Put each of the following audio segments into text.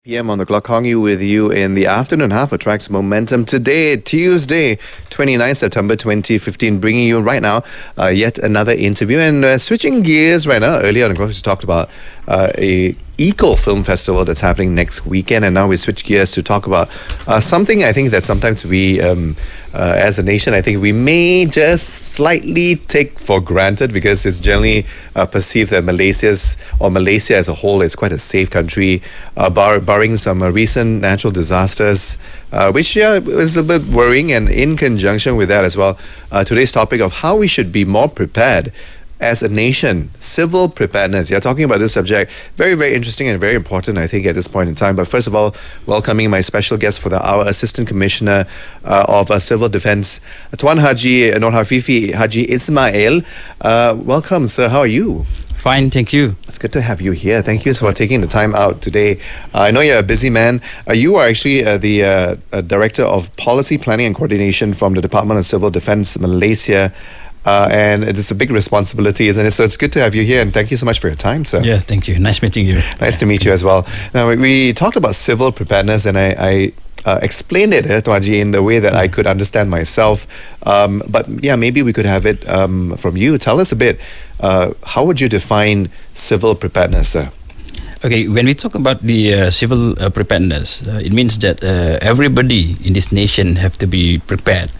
p.m. on the clock, Hongi with you in the afternoon half of Tracks Momentum. Today, Tuesday, 29 September 2015, bringing you right now yet another interview. And switching gears right now, earlier on, of course, we talked about a Eco Film Festival that's happening next weekend. And now we switch gears to talk about something I think that sometimes we, as a nation, I think we may just slightly take for granted because it's generally perceived that Malaysia as a whole is quite a safe country, barring some recent natural disasters, which is a bit worrying. And in conjunction with that as well, today's topic of how we should be more prepared as a nation, civil preparedness. You're talking about this subject, very, very interesting and very important, I think, at this point in time. But first of all, welcoming my special guest for the hour, Assistant Commissioner of Civil Defence, Tuan Haji Norhafifi Haji Ismail. Welcome, sir. How are you? Fine, thank you. It's good to have you here. Thank you for taking the time out today. I know you're a busy man. You are actually the Director of Policy Planning and Coordination from the Department of Civil Defence, Malaysia. And it is a big responsibility, isn't it? So it's good to have you here, and thank you so much for your time, sir. Yeah, thank you. Nice meeting you. Nice to meet you as well. Now, we talked about civil preparedness, and I explained it, Tuaji, in the way that I could understand myself. But yeah, maybe we could have it from you. Tell us a bit. How would you define civil preparedness, sir? Okay, when we talk about the civil preparedness, it means that everybody in this nation have to be prepared.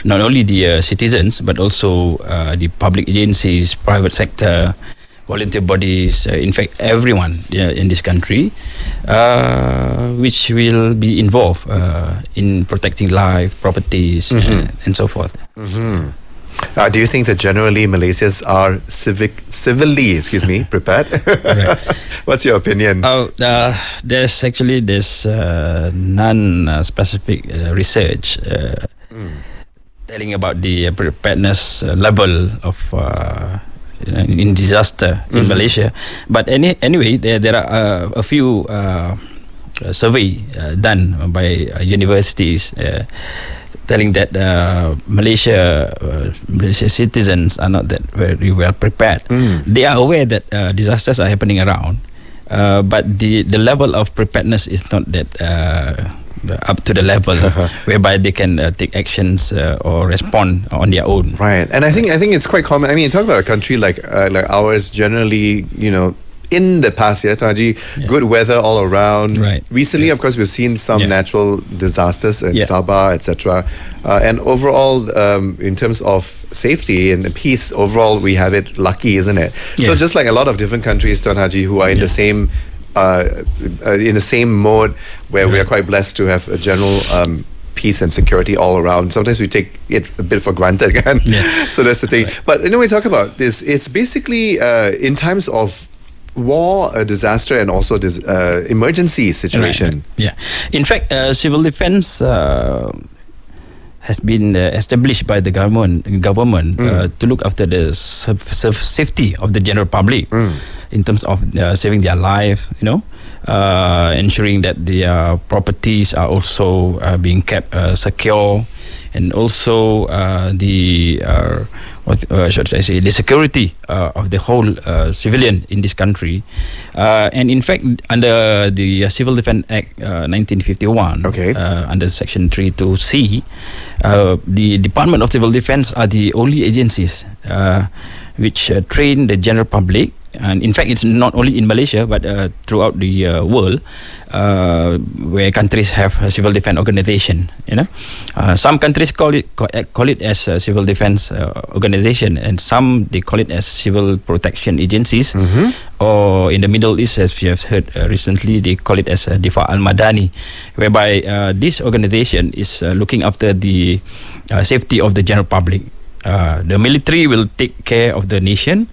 Not only the citizens, but also the public agencies, private sector, volunteer bodies, in fact, everyone in this country, which will be involved in protecting life, properties, and so forth. Do you think that generally Malaysians are civilly prepared? Right. What's your opinion? There's non-specific research telling about the preparedness level of in disaster in Malaysia. But anyway, there are a few survey done by universities telling that Malaysia citizens are not that very well prepared. They are aware that disasters are happening around, but the level of preparedness is not that up to the level whereby they can take actions or respond on their own. Right, and I think it's quite common. I mean, talk about a country like ours, generally, in the past year, Taji, good weather all around. Right. Recently, of course, we've seen some natural disasters in Sabah, etc. And overall, in terms of safety and peace, overall, we have it lucky, isn't it? So just like a lot of different countries, Tuan Haji, who are in the same mode, where we are quite blessed to have a general peace and security all around. Sometimes we take it a bit for granted again. So that's the thing. Right. But we talk about this. It's basically in times of war, a disaster, and also this emergency situation. Right. In fact, civil defense has been established by the government to look after the safety of the general public in terms of saving their life, ensuring that their properties are also being kept secure, and also the security of the whole civilian in this country. And in fact, under the Civil Defence Act 1951, under Section 32C, the Department of Civil Defence are the only agencies which train the general public. And in fact, it's not only in Malaysia, but throughout the world, where countries have a civil defense organization. Some countries call it as a civil defense organization, and some they call it as civil protection agencies. Or in the Middle East, as you have heard recently, they call it as a Difa al-Madani, whereby this organization is looking after the safety of the general public. The military will take care of the nation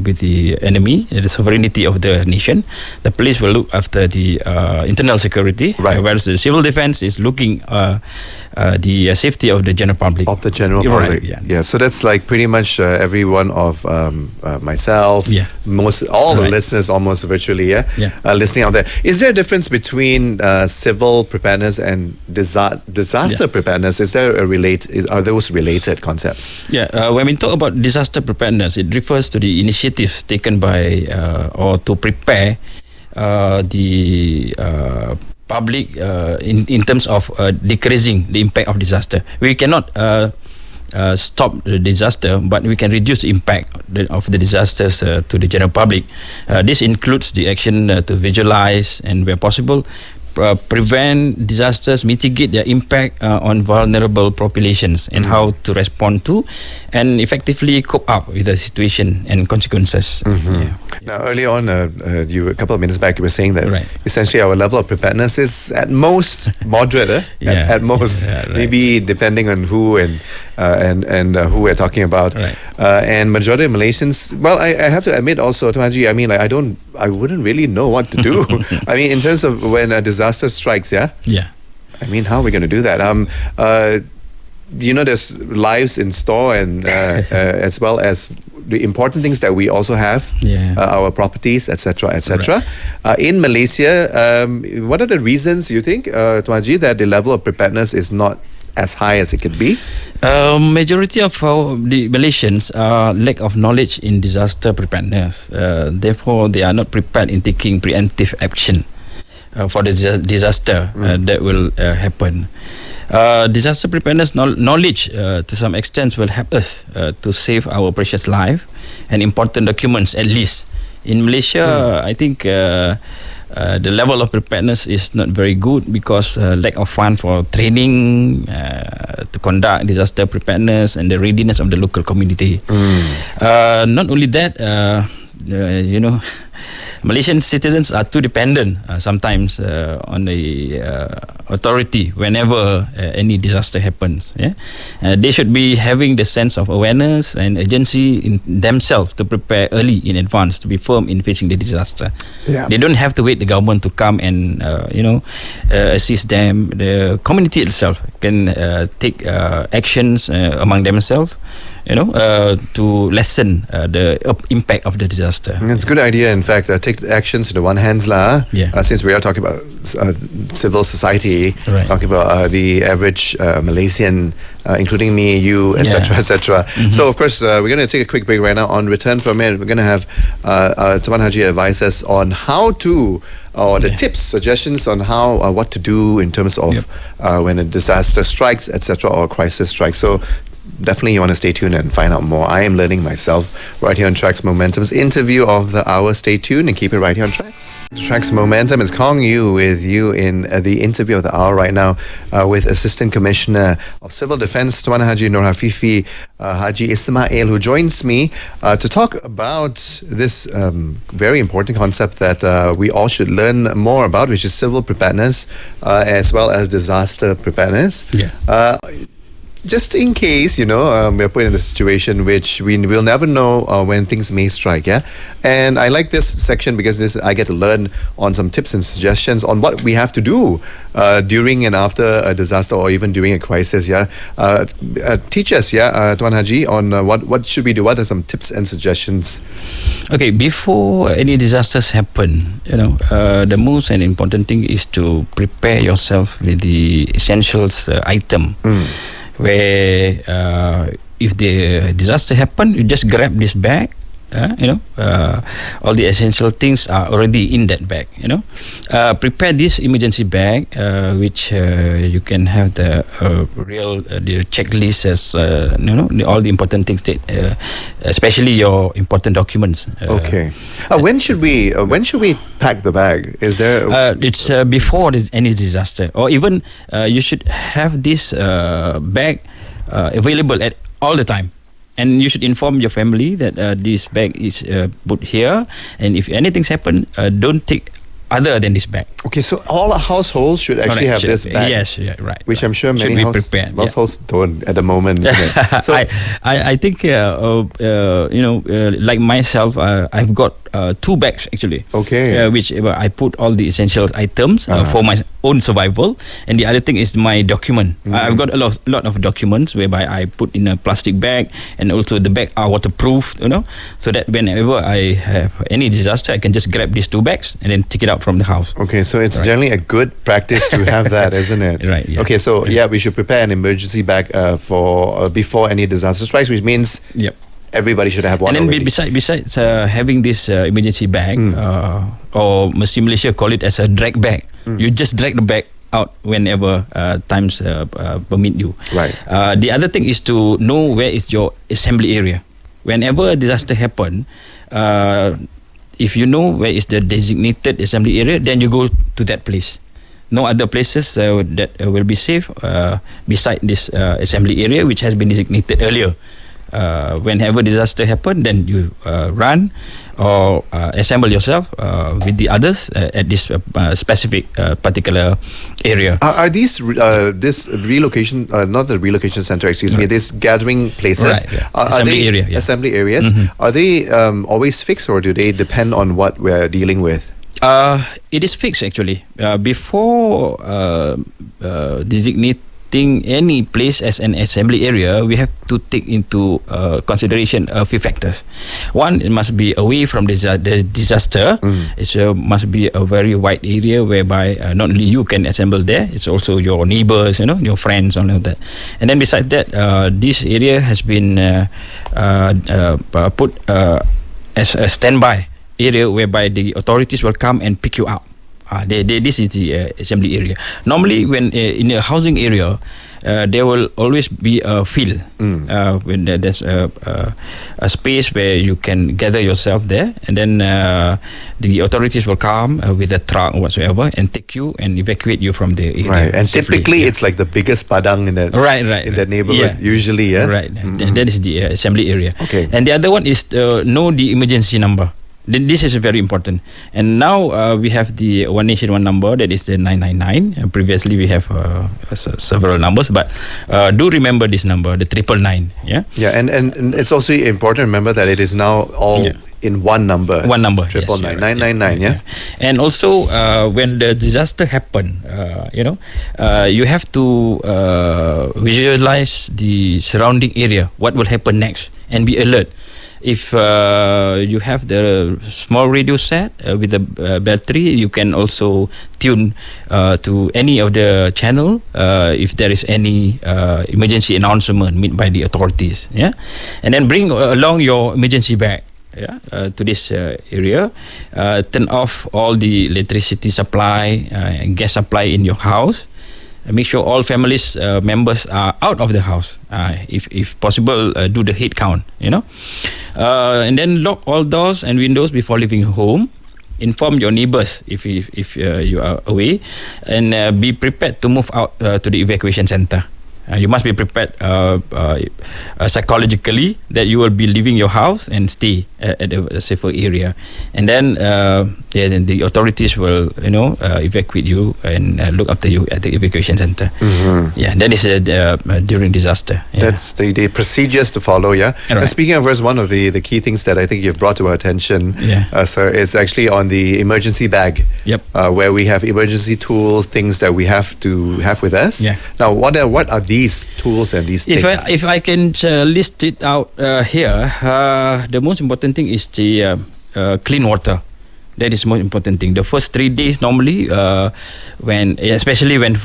with the enemy, the sovereignty of the nation. The police will look after the internal security, whereas the civil defense is looking the safety of the general public. Of the general public. Right, so that's like pretty much every one of myself, all the listeners almost virtually, listening out there. Is there a difference between civil preparedness and disaster preparedness? Is there are those related concepts? When we talk about disaster preparedness, it refers to the initiatives taken by or to prepare the public in terms of decreasing the impact of disaster. We cannot stop the disaster, but we can reduce the impact of the disasters to the general public. This includes the action to visualize and, where possible, prevent disasters, mitigate their impact on vulnerable populations, and how to respond to and effectively cope up with the situation and consequences. Now, earlier on, a couple of minutes back, you were saying that essentially our level of preparedness is at most moderate. At most, maybe depending on who and who we're talking about. And majority of Malaysians, well, I have to admit also, Tuan Haji, I mean, like, I wouldn't really know what to do. I mean, in terms of when a disaster strikes, I mean, how are we going to do that? You know, there's lives in store, and as well as the important things that we also have, our properties, etc., etc. In Malaysia, what are the reasons you think, Tuan Haji, that the level of preparedness is not as high as it could be? Majority of the Malaysians lack of knowledge in disaster preparedness. Therefore, they are not prepared in taking preemptive action for the disaster that will happen. Disaster preparedness knowledge to some extent will help us to save our precious life and important documents, at least. In Malaysia, I think the level of preparedness is not very good because lack of fund for training to conduct disaster preparedness and the readiness of the local community. Not only that, you know, Malaysian citizens are too dependent sometimes on the authority whenever any disaster happens. They should be having the sense of awareness and agency in themselves to prepare early in advance to be firm in facing the disaster. They don't have to wait the government to come and assist them. The community itself can take actions among themselves, to lessen the impact of the disaster. It's a good idea, in fact, take actions to the one hand, since we are talking about civil society, talking about the average Malaysian, including me, you, etc., etc. So, of course, we're going to take a quick break right now. On return from it, we're going to have Tuan Haji advise us on how to, or the tips, suggestions on how, what to do in terms of when a disaster strikes, etc., or a crisis strikes. So, definitely you want to stay tuned and find out more. I am learning myself right here on Tracks Momentum's interview of the hour. Stay tuned and keep it right here on Tracks. Tracks Momentum is calling you with you in the interview of the hour right now with Assistant Commissioner of Civil Defence, Tuan Haji Norhafifi Haji Ismail, who joins me to talk about this very important concept that we all should learn more about, which is civil preparedness as well as disaster preparedness. Just in case, we're put in a situation which we will never know when things may strike, And I like this section because I get to learn on some tips and suggestions on what we have to do during and after a disaster or even during a crisis, Teach us, Tuan Haji, on what should we do? What are some tips and suggestions? Okay, before any disasters happen, the most and important thing is to prepare yourself with the essentials item. Where if the disaster happen, you just grab this bag. All the essential things are already in that bag. Prepare this emergency bag, which you can have the the checklist as all the important things, especially your important documents. When should we pack the bag? Is there? It's before any disaster, or even you should have this bag available at all the time. And you should inform your family that this bag is put here, and if anything's happen, don't take other than this bag. Okay, so all households should actually have this bag. Yes, Which I'm sure many households don't at the moment. So I think like myself, I've got 2 bags actually. Which I put all the essential items for my own survival, and the other thing is my document. I've got a lot of documents whereby I put in a plastic bag, and also the bag are waterproof, so that whenever I have any disaster, I can just grab these 2 bags and then take it out from the house. Okay, so it's generally a good practice to have that, isn't it? Okay, so we should prepare an emergency bag for before any disaster strikes, which means everybody should have one. And then already. besides having this emergency bag, or Malaysia call it as a drag bag, you just drag the bag out whenever times permit you. Right. The other thing is to know where is your assembly area. Whenever a disaster happen, if you know where is the designated assembly area, then you go to that place. No other places that will be safe beside this assembly area, which has been designated earlier. Whenever disaster happen, then you run or assemble yourself with the others at this specific particular area. Are these this relocation, not the relocation center, excuse me, these gathering places, right, assembly area, assembly areas, are they always fixed, or do they depend on what we're dealing with? It is fixed actually. Before designating any place as an assembly area, we have to take into consideration a few factors. One, it must be away from the disaster. It must be a very wide area whereby not only you can assemble there, it's also your neighbors, your friends, all of that. And then besides that, this area has been put as a standby area whereby the authorities will come and pick you up. This is the assembly area. Normally, when in a housing area, there will always be a field when there's a space where you can gather yourself there, and then the authorities will come with a truck or whatsoever and take you and evacuate you from the area. Right, and safely. typically it's like the biggest padang in the in the neighborhood. Usually, right. That is the assembly area. Okay, and the other one is know the emergency number. This is very important. And now we have the One Nation One number, that is the 999. Previously we have several numbers, but do remember this number, the 999. Yeah. Yeah, and it's also important to remember that it is now all in one number. One number. 999, 999. Yeah. And also when the disaster happen, you have to visualize the surrounding area, what will happen next, and be alert. If you have the small radio set with a battery, you can also tune to any of the channel if there is any emergency announcement made by the authorities. Yeah, and then bring along your emergency bag. To this area, turn off all the electricity supply and gas supply in your house. Make sure all families members are out of the house. If possible, do the head count. And then lock all doors and windows before leaving home. Inform your neighbors if you are away, and be prepared to move out to the evacuation center. You must be prepared psychologically that you will be leaving your house and stay at a safer area, and then the authorities will evacuate you and look after you at the evacuation center. Yeah, that is during disaster. That's the procedures to follow. Yeah. Right. And speaking of, one of the key things that I think you've brought to our attention, sir, is actually on the emergency bag. Yep. Where we have emergency tools, things that we have to have with us. Yeah. Now, what are these tools and these things? If I can list it out here, the most important thing is the clean water. That is most important thing. The first 3 days normally, especially when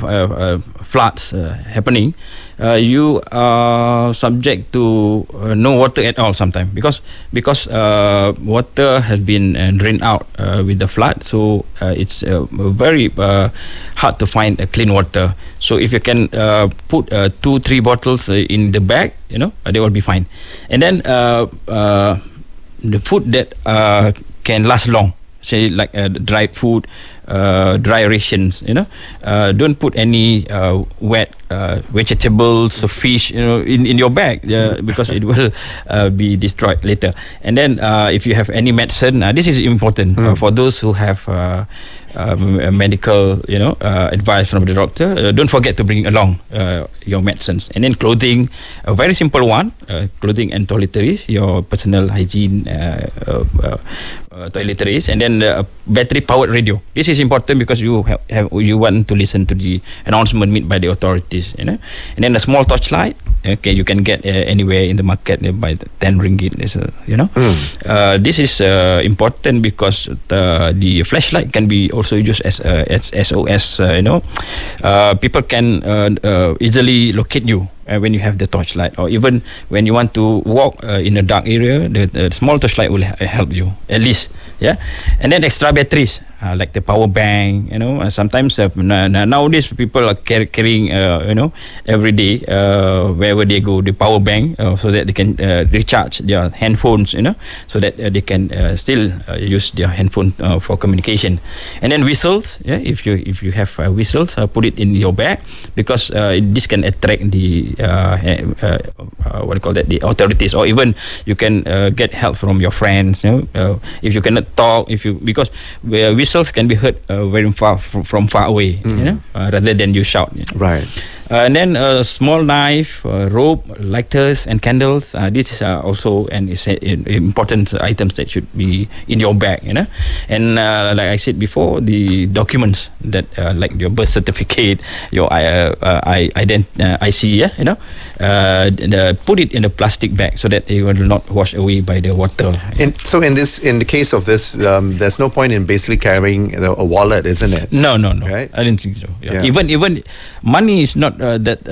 floods happening, you are subject to no water at all sometimes because water has been drained out with the flood. So it's very hard to find clean water. So if you can put 2-3 bottles in the bag, they will be fine. And then the food that can last long. Say like dried food, dry rations. Don't put any wet vegetables or fish, in your bag, because it will be destroyed later. And then if you have any medicine, this is important for those who have medical, advice from the doctor. Don't forget to bring along your medicines. And then clothing, a very simple one, clothing and toiletries, your personal hygiene toiletries, and then battery powered radio. This is important because you want to listen to the announcement made by the authorities, and then a small torchlight. Okay, you can get anywhere in the market by 10 ringgit. This is important because the flashlight can be also used as SOS. People can easily locate you when you have the torchlight, or even when you want to walk in a dark area, the small torchlight will help you at least. Yeah, and then extra batteries like the power bank. Sometimes nowadays people are carrying every day wherever they go the power bank so that they can recharge their handphones. So that they can still use their handphone for communication. And then whistles. Yeah, if you have whistles, put it in your bag, because this can attract the what do you call that, the authorities, or even you can get help from your friends. If you cannot talk, because whistles can be heard very far from far away, rather than you shout. Right. And then a small knife, rope, lighters, and candles. This is also important items that should be in your bag. And like I said before, the documents that like your birth certificate, your IC, put it in a plastic bag so that it will not wash away by the water. So in the case of this, there's no point in basically carrying a wallet, isn't it? No. Right? I didn't think so. Yeah. Even money is not that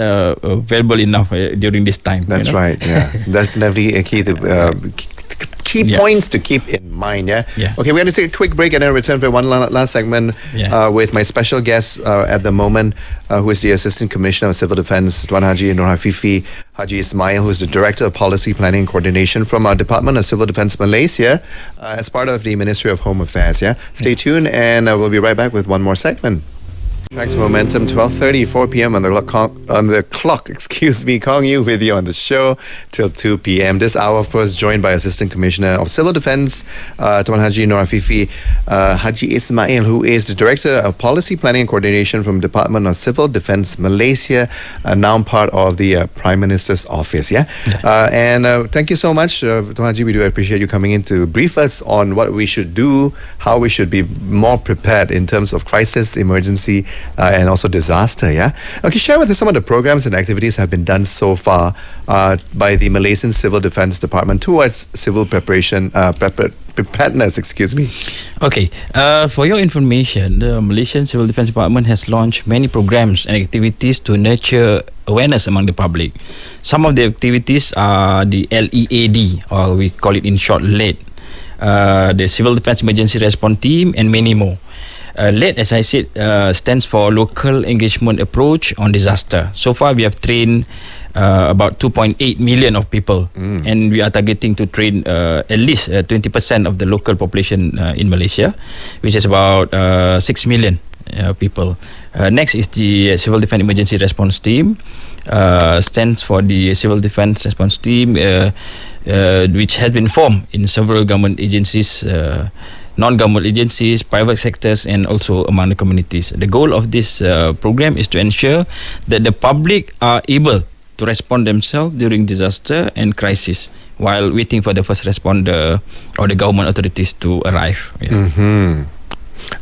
valuable enough during this time. That's right. Yeah, that's definitely a key points to keep in mind. Yeah. Okay, we're going to take a quick break and then return for one last segment with my special guest at the moment, who is the Assistant Commissioner of Civil Defence, Tuan Haji Norhafifi Haji Ismail, who is the Director of Policy Planning and Coordination from our Department of Civil Defence Malaysia, as part of the Ministry of Home Affairs. Yeah. Stay tuned, and we'll be right back with one more segment. Tracks Momentum, 12:30, 4 p.m. on the clock. Excuse me, Kong Yu with you on the show till 2 p.m. This hour, of course, joined by Assistant Commissioner of Civil Defence, Tuan Haji Norhafifi Haji Ismail, who is the Director of Policy Planning and Coordination from Department of Civil Defence Malaysia, now part of the Prime Minister's Office. And thank you so much, Tuan Haji. We do appreciate you coming in to brief us on what we should do, how we should be more prepared in terms of crisis, emergency, and also disaster. Okay, share with us some of the programs and activities that have been done so far by the Malaysian Civil Defence Department towards civil preparedness. Excuse me. Okay, for your information, the Malaysian Civil Defence Department has launched many programs and activities to nurture awareness among the public. Some of the activities are the LEAD, or we call it in short LED, the Civil Defence Emergency Response Team, and many more. LED, as I said, stands for Local Engagement Approach on Disaster. So far, we have trained about 2.8 million of people, and we are targeting to train at least 20% of the local population in Malaysia, which is about 6 million people. Next is the Civil Defence Emergency Response Team. Stands for the Civil Defence Response Team, which has been formed in several government agencies, non-government agencies, private sectors, and also among the communities. The goal of this program is to ensure that the public are able to respond themselves during disaster and crisis while waiting for the first responder or the government authorities to arrive.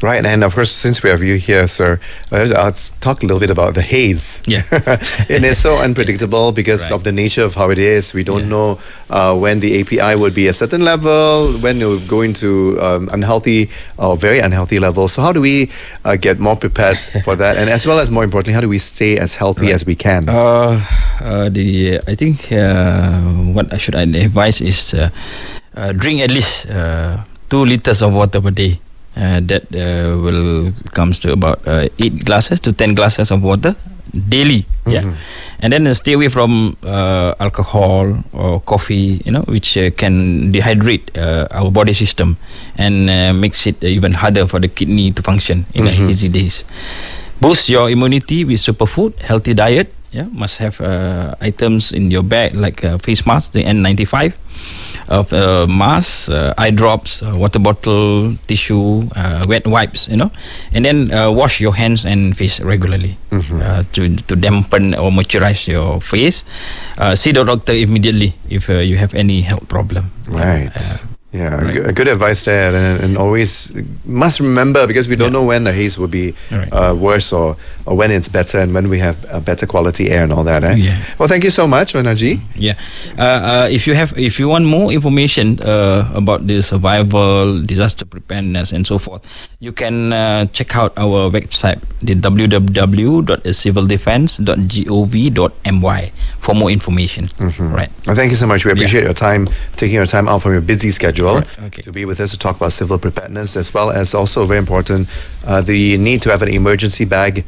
Right, and of course, since we have you here, sir, let's talk a little bit about the haze. It is so unpredictable because of the nature of how it is. We don't know when the API would be a certain level, when it will go into unhealthy or very unhealthy levels. So how do we get more prepared for that? And as well as, more importantly, how do we stay as healthy as we can? I think what I should advise is drink at least 2 liters of water per day. That will comes to about 8 glasses to 10 glasses of water daily. And then stay away from alcohol or coffee, which can dehydrate our body system and makes it even harder for the kidney to function in easy days. Boost your immunity with superfood, healthy diet. Must have items in your bag like face mask, the N95, mask, eye drops, water bottle, tissue, wet wipes, and then wash your hands and face regularly to dampen or moisturize your face. See the doctor immediately if you have any health problem. Yeah, Right. good advice there, and always must remember, because we don't know when the haze will be worse, or when it's better, and when we have better quality air and all that. Yeah. Well, thank you so much, Haji. Yeah. If you want more information about the survival, disaster preparedness, and so forth, you can check out our website, the www.civildefense.gov.my, for more information. Right. Well, thank you so much. We appreciate your time, taking your time out from your busy schedule to be with us to talk about civil preparedness, as well as also very important, the need to have an emergency bag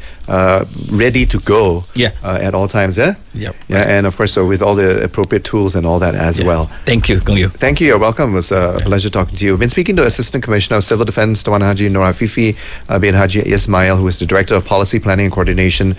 ready to go at all times. Yep. Yeah, and of course, so with all the appropriate tools and all that as well. Thank you, Kong Yu. Thank you. You're welcome. It was a pleasure talking to you. We've been speaking to Assistant Commissioner of Civil Defence, Tuan Haji Norhafifi Bin Haji Ismail, who is the Director of Policy Planning and Coordination